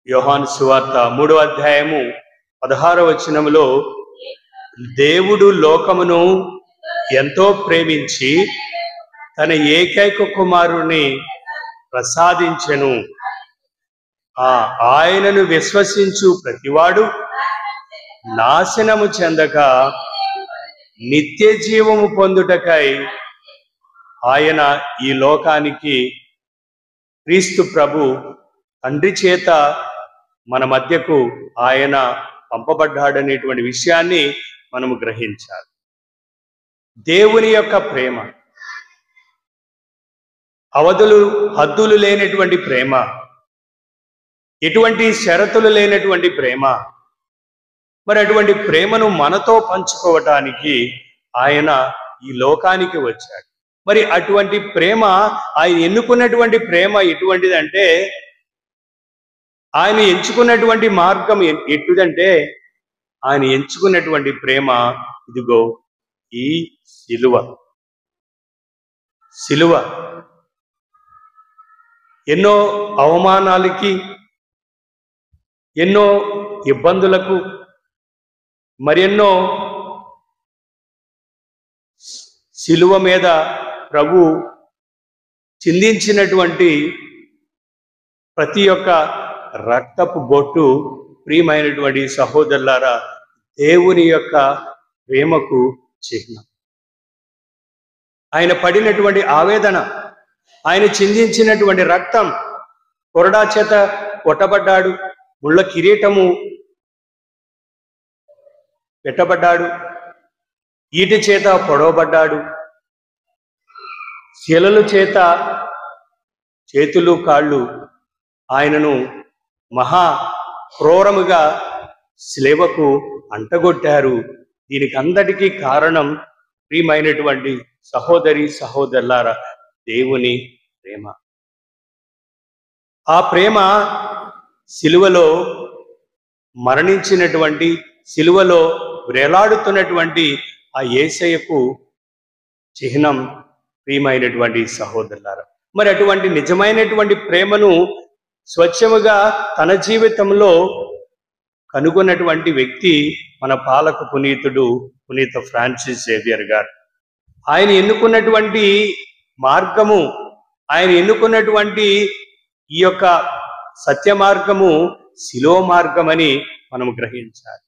యోహాను సువార్త 3వ అధ్యాయము 16వ వచనములో దేవుడు లోకమును ఎంతో ప్రేమించి తన ఏకైక కుమారుని ప్రసాదించెను. ఆయనను విశ్వసించు ప్రతివాడు నాశనము చెందక నిత్య జీవము పొందుటకై ఆయన ఈ లోకానికి క్రీస్తు ప్రభు తండ్రి చేత మన మధ్యకు ఆయన పంపబడ్డాడనేటువంటి విషయాన్ని మనము గ్రహించాలి. దేవుని యొక్క ప్రేమ అవధులు హద్దులు లేనటువంటి ప్రేమ, ఎటువంటి షరతులు లేనటువంటి ప్రేమ. మరి అటువంటి ప్రేమను మనతో పంచుకోవటానికి ఆయన ఈ లోకానికి వచ్చాడు. మరి అటువంటి ప్రేమ, ఆయన ఎన్నుకున్నటువంటి ప్రేమ ఎటువంటిదంటే, ఆయన ఎంచుకున్నటువంటి మార్గం ఎటువంటిదంటే, ఆయన ఎంచుకున్నటువంటి ప్రేమ ఇదిగో ఈ సిలువ. ఎన్నో అవమానాలకి, ఎన్నో ఇబ్బందులకు, మరెన్నో సిలువ మీద ప్రభు చిందించినటువంటి ప్రతి ఒక్క రక్తపు బొట్టు ప్రియమైనటువంటి సహోదరులారా దేవుని యొక్క ప్రేమకు చిహ్నం. ఆయన పడినటువంటి ఆవేదన, ఆయన చిందించినటువంటి రక్తం, కొరడా చేత కొట్టబడ్డాడు, ముళ్ళ కిరీటము పెట్టబడ్డాడు, ఈటి చేత పొడవబడ్డాడు, శిలలు చేత చేతులు కాళ్ళు ఆయనను మహా క్రూరముగా శిలువకు అంటగొట్టారు. దీనికి అందరికీ కారణం ప్రియమైనటువంటి సహోదరి సహోదరులారా దేవుని ప్రేమ. ఆ ప్రేమ సిలువలో మరణించినటువంటి, సిలువలో వేలాడుతున్నటువంటి ఆ యేసయ్యకు చిహ్నం ప్రియమైనటువంటి సహోదరులారా. మరి అటువంటి నిజమైనటువంటి ప్రేమను స్వచ్ఛముగా తన జీవితంలో కనుగొన్నటువంటి వ్యక్తి మన పాలక పునీత ఫ్రాన్సిస్ జేవియర్ గారు. ఆయన ఎన్నుకున్నటువంటి మార్గము, ఆయన ఎన్నుకున్నటువంటి ఈ యొక్క సత్య మార్గము సిలువ మార్గమని మనం గ్రహించాలి.